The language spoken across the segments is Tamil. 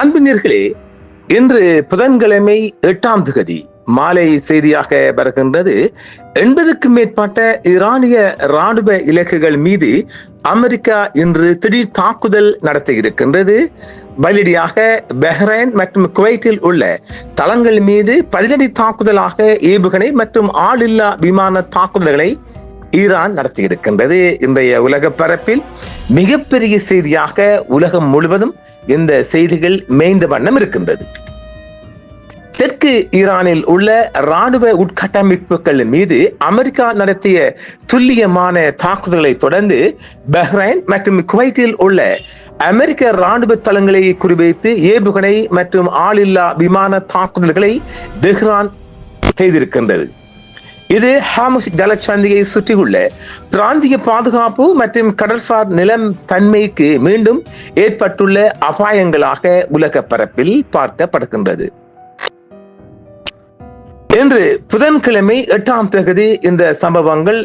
அன்பினர்களே, இன்று புதன்கிழமை 8ஆம் திகதி மாலை செய்தியாக வருகின்றது. 80க்கும் மேற்பட்ட ஈரானிய ராணுவ இலக்குகள் மீது அமெரிக்கா இன்று திடீர் தாக்குதல் நடத்த இருக்கின்றது. பதிலடியாக பஹ்ரைன் மற்றும் குவைத்தில் உள்ள தளங்கள் மீது பதிலடி தாக்குதலாக ஏவுகணை மற்றும் ஆளில்லா விமான தாக்குதல்களை ஈரான் நடத்தியிருக்கின்றது. இன்றைய உலக பரப்பில் மிகப்பெரிய செய்தியாக உலகம் முழுவதும் இந்த செய்திகள் மேய்ந்த வண்ணம் இருக்கின்றது. தெற்கு ஈரானில் உள்ள ராணுவ உட்கட்டமைப்புகள் மீது அமெரிக்கா நடத்திய துல்லியமான தாக்குதல்களை தொடர்ந்து பஹ்ரைன் மற்றும் குவைத்தில் உள்ள அமெரிக்க ராணுவ தளங்களை குறிவைத்து ஏவுகணை மற்றும் ஆளில்லா விமான தாக்குதல்களை தெஹ்ரான் செய்திருக்கின்றது. இது ஹார்முஸ் ஜலசந்தியை சுற்றியுள்ள பிராந்திய பாதுகாப்பு மற்றும் கடல்சார் நிலம் தன்மைக்கு மீண்டும் ஏற்பட்டுள்ள அபாயங்களாக உலக பரப்பில் பார்க்கப்படுகின்றது. இன்று புதன்கிழமை 8ஆம் தேதி இந்த சம்பவங்கள்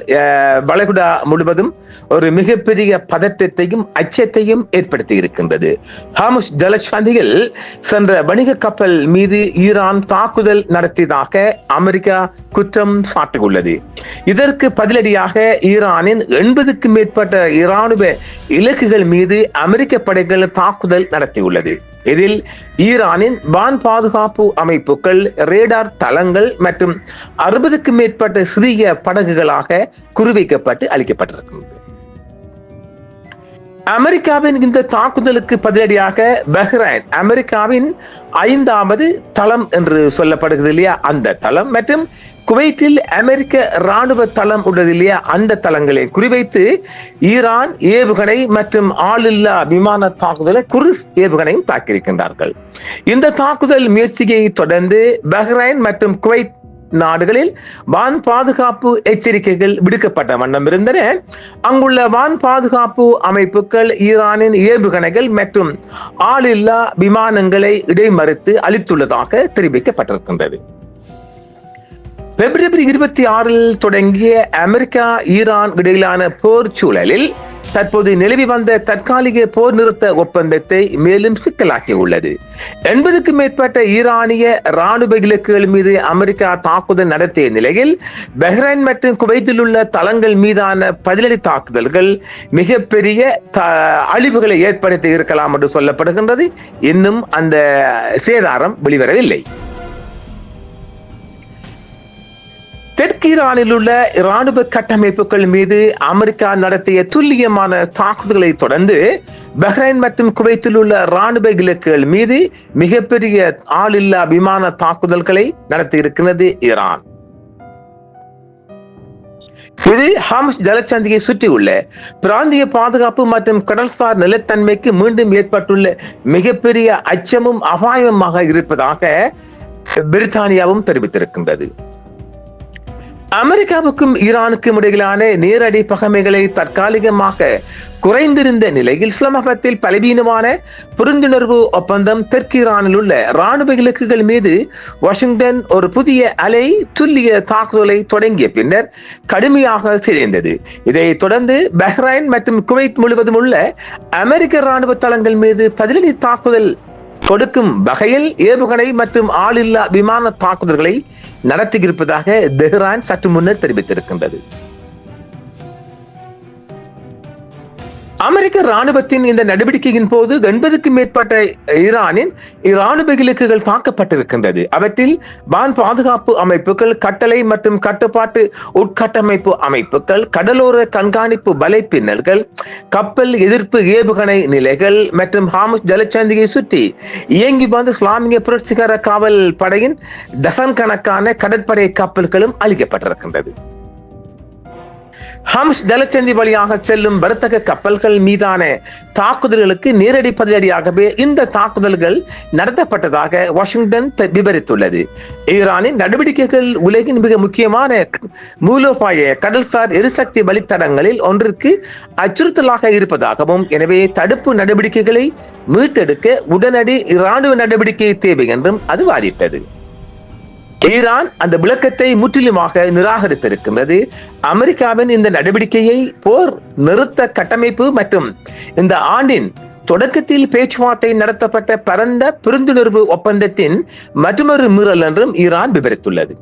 வளைகுடா முழுவதும் ஒரு மிகப்பெரிய பதற்றத்தையும் அச்சத்தையும் ஏற்படுத்தி இருக்கின்றது. ஹார்முஸ் ஜலசந்தியில் சென்ற வணிக கப்பல் மீது ஈரான் தாக்குதல் நடத்தியதாக அமெரிக்கா குற்றம் சாட்டியுள்ளது. இதற்கு பதிலடியாக ஈரானின் 80க்கும் மேற்பட்ட இராணுவ இலக்குகள் மீது அமெரிக்க படைகள் தாக்குதல் நடத்தியுள்ளது. இதில் ஈரானின் வான் பாதுகாப்பு அமைப்புகள், ரேடார் தளங்கள் மற்றும் 60க்கும் மேற்பட்ட சிறிய படகுகளாக குறிவைக்கப்பட்டு அளிக்கப்பட்டிருக்கிறது. அமெரிக்காவின் இந்த தாக்குதலுக்கு பதிலடியாக பஹ்ரைன் அமெரிக்காவின் 5வது தளம் என்று சொல்லப்படுகிறது இல்லையா, அந்த தளம் மற்றும் குவைத்தில் அமெரிக்க ராணுவ தளம் உள்ளது இல்லையா, அந்த தளங்களை குறிவைத்து ஈரான் ஏவுகணை மற்றும் ஆளில்லா விமான தாக்குதலை குருஸ் ஏவுகணையும் தாக்கியிருக்கின்றார்கள். இந்த தாக்குதல் முயற்சியை தொடர்ந்து பஹ்ரைன் மற்றும் குவைத் நாடுகளில் வான் பாதுகாப்பு எச்சரிக்கைகள் விடுக்கப்பட்ட வண்ணம் இருந்தன. அங்குள்ள வான் பாதுகாப்பு அமைப்புகள் ஈரானின் ஏவுகணைகள் மற்றும் ஆளில்லா விமானங்களை இடைமறித்து அளித்துள்ளதாக தெரிவிக்கப்பட்டிருக்கின்றது. பிப்ரவரி 26 தொடங்கிய அமெரிக்கா ஈரான் இடையிலான போர் சூழலில் தற்போது நிலவி வந்த தற்காலிக போர் நிறுத்த ஒப்பந்தத்தை மேலும் சிக்கலாக்கி உள்ளது. 80க்கும் மேற்பட்ட ஈரானிய ராணுவ இலக்குகள் மீது அமெரிக்கா தாக்குதல் நடத்திய நிலையில் பஹ்ரைன் மற்றும் குவைத்தில் உள்ள தளங்கள் மீதான பதிலடி தாக்குதல்கள் மிகப்பெரிய அழிவுகளை ஏற்படுத்தி இருக்கலாம் என்று சொல்லப்படுகின்றது. இன்னும் அந்த சேதாரம் வெளிவரவில்லை. தெற்கு ஈரானில் உள்ள இராணுவ கட்டமைப்புகள் மீது அமெரிக்கா நடத்திய துல்லியமான தாக்குதல்களை தொடர்ந்து பஹ்ரைன் மற்றும் குவைத்தில் உள்ள இராணுவ இலக்குகள் மீது மிகப்பெரிய ஆளில்லா விமான தாக்குதல்களை நடத்தி இருக்கிறது ஈரான். இது ஹார்முஸ் ஜலசந்தியை சுற்றியுள்ள பிராந்திய பாதுகாப்பு மற்றும் கடல்சார் நிலத்தன்மைக்கு மீண்டும் ஏற்பட்டுள்ள மிகப்பெரிய அச்சமும் அபாயமாக இருப்பதாக பிரித்தானியாவும் தெரிவித்திருக்கின்றது. அமெரிக்காவுக்கும் ஈரானுக்கும் இடையிலான நேரடி பகைமைகளை தற்காலிகமாக குறைந்திருந்த நிலையில் இஸ்லாமாபாத்தில் பலவீனமான புரிந்துணர்வு ஒப்பந்தம் தெற்கு ஈரானில் உள்ள ராணுவ இலக்குகள் மீது வாஷிங்டன் ஒரு புதிய அலை துல்லிய தாக்குதலை தொடங்கிய பின்னர் கடுமையாக சிதைந்தது. இதை தொடர்ந்து பஹ்ரைன் மற்றும் குவைத் முழுவதும் உள்ள அமெரிக்க ராணுவ தளங்கள் மீது பதிலடி தாக்குதல் கொடுக்கும் வகையில் ஏவுகணை மற்றும் ஆளில்லா விமான தாக்குதல்களை நடத்தியிருப்பதாக தெஹ்ரான் சற்று முன்னர் தெரிவித்திருக்கின்றது. அமெரிக்க ராணுவத்தின் இந்த நடவடிக்கையின் போது 80க்கும் மேற்பட்ட ஈரானின் ராணுவ இலக்குகள் தாக்கப்பட்டிருக்கின்றது. அவற்றில் வான் பாதுகாப்பு அமைப்புகள், கட்டளை மற்றும் கட்டுப்பாட்டு உட்கட்டமைப்பு அமைப்புகள், கடலோர கண்காணிப்பு வலைப்பின்னல்கள், கப்பல் எதிர்ப்பு ஏவுகணை நிலைகள் மற்றும் ஹார்முஸ் ஜலசந்தியை சுற்றி இயங்கி வந்த இஸ்லாமிய புரட்சிகர காவல் படையின் டசன் கணக்கான கடற்படை கப்பல்களும் அளிக்கப்பட்டிருக்கின்றது. ஹார்முஸ் ஜலசந்தி வழியாக செல்லும் வர்த்தக கப்பல்கள் மீதான தாக்குதல்களுக்கு நேரடி பதிலடியாகவே இந்த தாக்குதல்கள் நடத்தப்பட்டதாக வாஷிங்டன் விவரித்துள்ளது. ஈரானின் நடவடிக்கைகள் உலகின் மிக முக்கியமான மூலோபாய கடல்சார் எரிசக்தி வழித்தடங்களில் ஒன்றிற்கு அச்சுறுத்தலாக இருப்பதாகவும், எனவே தடுப்பு நடவடிக்கைகளை மீட்டெடுக்க உடனடி இராணுவ நடவடிக்கை தேவை என்றும் அது வாதிட்டது. ஈரான் அந்த விளக்கத்தை முற்றிலுமாக நிராகரித்திருக்கின்றது. அமெரிக்காவின் இந்த நடவடிக்கையை போர் நிறுத்த கட்டமைப்பு மற்றும் இந்த ஆண்டின் தொடக்கத்தில் பேச்சுவார்த்தை நடத்தப்பட்ட பரந்த புரிந்துணர்வு ஒப்பந்தத்தின் மற்றொரு மீறல் என்றும் ஈரான் விவரித்துள்ளது.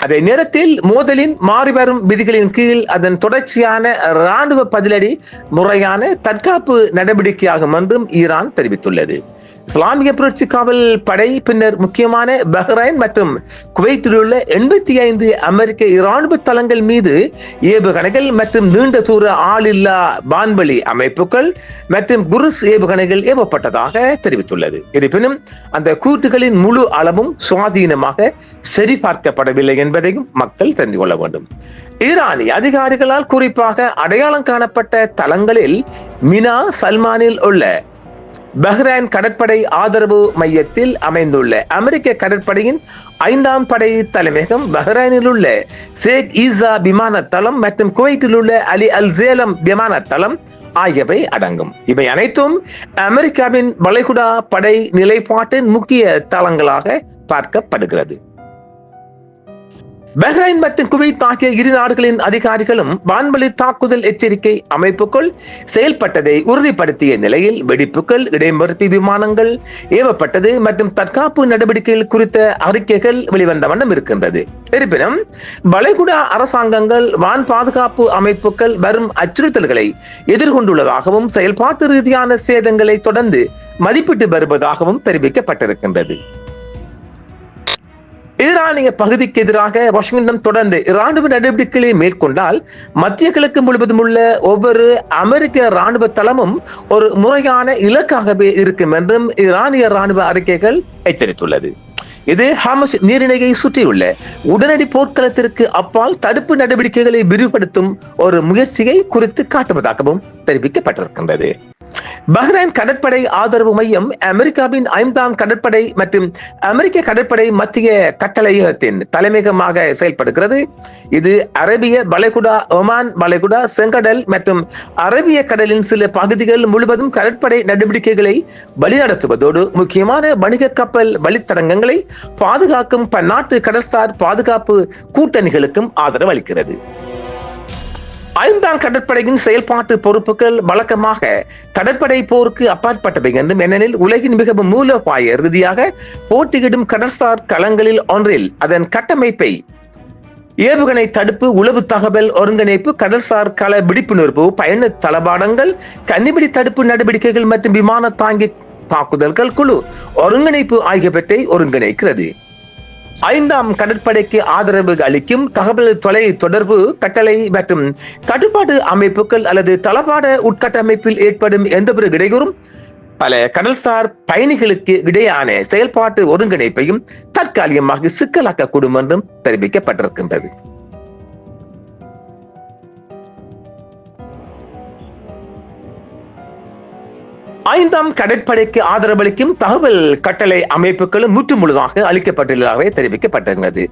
அதே நேரத்தில் மோதலின் மாறிவரும் விதிகளின் கீழ் அதன் தொடர்ச்சியான இராணுவ பதிலடி முறையான தற்காப்பு நடவடிக்கையாகும் என்றும் ஈரான் தெரிவித்துள்ளது. இஸ்லாமிய புரட்சி காவல் படை பின்னர் முக்கியமான பஹ்ரைன் மற்றும் குவைத்தில் உள்ள 85 அமெரிக்க இராணுவ தளங்கள் மீது ஏவுகணைகள் மற்றும் நீண்ட தூர ஆளில்லா வான்வழி அமைப்புகள் மற்றும் குருஸ் ஏவுகணைகள் ஏவப்பட்டதாக தெரிவித்துள்ளது. இருப்பினும் அந்த கூற்றுகளின் முழு அளவும் சுவாதீனமாக சரிபார்க்கப்படவில்லை என்பதையும் மக்கள் தெரிந்து கொள்ள வேண்டும். ஈரானிய அதிகாரிகளால் குறிப்பாக அடையாளம் காணப்பட்ட தளங்களில் மினா சல்மானில் உள்ள பஹ்ரைன் கடற்படை ஆதரவு மையத்தில் அமைந்துள்ள அமெரிக்க கடற்படையின் 5ஆம் படை தலைமையகம், பஹ்ரைனில் உள்ள ஷேக் ஈசா விமான தளம் மற்றும் குவைத்தில் உள்ள அலி அல் ஜேலம் விமான தளம் ஆகியவை அடங்கும். இவை அனைத்தும் அமெரிக்காவின் வளைகுடா படை நிலைப்பாட்டின் முக்கிய தளங்களாக பார்க்கப்படுகிறது. பஹ்ரைன் மற்றும் குவைத் ஆகிய இரு நாடுகளின் அதிகாரிகளும் வான்வழி தாக்குதல் எச்சரிக்கை அமைப்புகள் செயல்பட்டதை உறுதிப்படுத்திய நிலையில் வெடிப்புகள், இடைமறுப்பு விமானங்கள் ஏவப்பட்டது மற்றும் தற்காப்பு நடவடிக்கைகள் குறித்த அறிக்கைகள் வெளிவந்த வண்ணம் இருக்கின்றது. இருப்பினும் வளைகுடா அரசாங்கங்கள் வான் பாதுகாப்பு அமைப்புகள் வரும் அச்சுறுத்தல்களை எதிர்கொண்டுள்ளதாகவும் செயல்பாட்டு ரீதியான சேதங்களை தொடர்ந்து மதிப்பிட்டு வருவதாகவும் தெரிவிக்கப்பட்டிருக்கின்றது. ஈரானிய பகுதிக்கு எதிராக வாஷிங்டன் தொடர்ந்து இராணுவ நடவடிக்கைகளை மேற்கொண்டால் மத்திய கிழக்கு முழுவதும் உள்ள ஒவ்வொரு அமெரிக்க இராணுவ தளமும் ஒரு முறையான இலக்காகவே இருக்கும் என்றும் ஈரானிய இராணுவ அறிக்கைகள் எச்சரித்துள்ளது. இது ஹாமஸ் நீரிணையை சுற்றியுள்ள உடனடி போர்க்களத்திற்கு அப்பால் தடுப்பு நடவடிக்கைகளை விரிவுபடுத்தும் ஒரு முயற்சியை குறித்து காட்டுவதாகவும் தெரிவிக்கப்பட்டிருக்கின்றது. பஹ்ரைன் கடற்படை ஆதரவு மையம் அமெரிக்காவின் 5ஆம் கடற்படை மற்றும் அமெரிக்க கடற்படை மத்திய கட்டளையகத்தின் தலைமையகமாக செயல்படுகிறது. இது அரேபிய வளைகுடா, ஒமான் வளைகுடா, செங்கடல் மற்றும் அரேபிய கடலின் சில பகுதிகள் முழுவதும் கடற்படை நடவடிக்கைகளை வழிநடத்துவதோடு முக்கியமான வணிக கப்பல் வழித்தடங்களை பாதுகாக்கும் பன்னாட்டு கடல்சார் பாதுகாப்பு கூட்டணிகளுக்கும் ஆதரவு அளிக்கிறது. 5ஆம் கடற்படையின் செயல்பாட்டு பொறுப்புகள் வழக்கமாக கடற்படை போருக்கு அப்பாற்பட்டவை என்றும், ஏனெனில் உலகின் மிகவும் மூலோபாய ரீதியாக போட்டியிடும் கடல்சார் களங்களில் ஒன்றில் அதன் கட்டமைப்பை ஏவுகணை தடுப்பு, உளவு தகவல் ஒருங்கிணைப்பு, கடல்சார் கள விழிப்புணர்வு, பயண தளபாடங்கள், கன்னிபிடி தடுப்பு நடவடிக்கைகள் மற்றும் விமான தாங்கி தாக்குதல்கள் குழு ஒருங்கிணைப்பு ஆகியவற்றை ஒருங்கிணைக்கிறது. 5ஆம் கடற்படைக்கு ஆதரவு அளிக்கும் தகவல் தொலை தொடர்பு கட்டளை மற்றும் கட்டுப்பாட்டு அமைப்புகள் அல்லது தளபாட உட்கட்டமைப்பில் ஏற்படும் எந்தவொரு இடையூறும் பல கடல்சார் பயணிகளுக்கு இடையான செயல்பாட்டு ஒருங்கிணைப்பையும் தற்காலிகமாக சிக்கலாக்கக்கூடும் என்றும் தெரிவிக்கப்பட்டிருக்கின்றது. 5ஆம் கடற்படைக்கு ஆதரவளிக்கும் தகவல் கட்டளை அமைப்புகளும் முற்றுமுழுதாக அளிக்கப்பட்டுள்ளதாகவே தெரிவிக்கப்பட்டிருந்தது.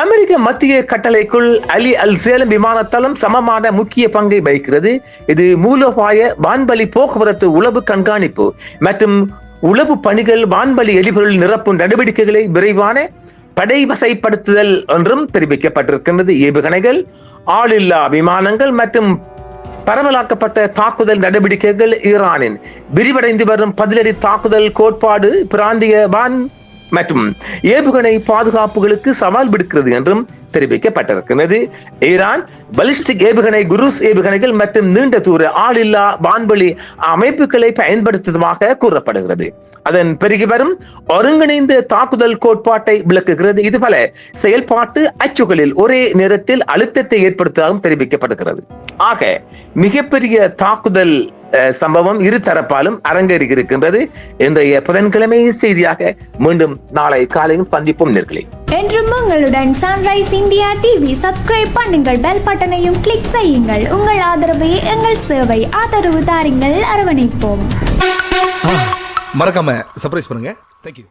அமெரிக்க மத்திய கட்டளைக்குள் அலி அல் சேலம் விமானத்தளம் சமமான முக்கிய பங்கை வகிக்கிறது. இது மூலோபாய வான்வழி போக்குவரத்து, உளவு கண்காணிப்பு மற்றும் உளவு பணிகள், வான்வழி எரிபொருள் நிரப்பும் நடவடிக்கைகளை விரைவான படைவசைப்படுத்துதல் என்றும் தெரிவிக்கப்பட்டிருக்கின்றது. ஏவுகணைகள், ஆளில்லா விமானங்கள் மற்றும் பரவலாக்கப்பட்ட தாக்குதல் நடவடிக்கைகள் ஈரானின் விரிவடைந்து வரும் பதிலடி தாக்குதல் கோட்பாடு பிராந்திய வான் மற்றும் ஏவுகணை பாதுகாப்புகளுக்கு சவால் விடுக்கிறது என்றும் தெரிவிக்கப்பட்டிருக்கிறது. ஈரான் பலிஸ்டிக் ஏவுகணை, குருஸ் ஏவுகணைகள் மற்றும் நீண்ட தூர ஆளில்லா வான்வழி அமைப்புகளை பயன்படுத்துவதாக கூறப்படுகிறது. அதன் பெருகி வரும் ஒருங்கிணைந்த தாக்குதல் கோட்பாட்டை விளக்குகிறது. இது பல செயல்பாட்டு அச்சுகளில் ஒரே நேரத்தில் அழுத்தத்தை ஏற்படுத்துவதாகவும் தெரிவிக்கப்படுகிறது. ஆக மிகப்பெரிய தாக்குதல் சம்பவம் இரு தரப்பாலும் அரங்கேறி இருக்கின்றது. இன்றைய புதன்கிழமை செய்தியாக மீண்டும் நாளை காலையும் சந்திப்போம் நேர்களே. என்றும் உங்களுடன் சன்ரைஸ் இந்தியா டிவி சப்ஸ்கிரைப் பண்ணுங்கள், பெல் பட்டனையும் கிளிக் செய்யுங்கள். உங்கள் ஆதரவை எங்கள் சேவை, ஆதரவு தாருங்கள், அரவணைப்போம். மறக்காம சர்ப்ரைஸ் பண்ணுங்க. தேங்க்யூ.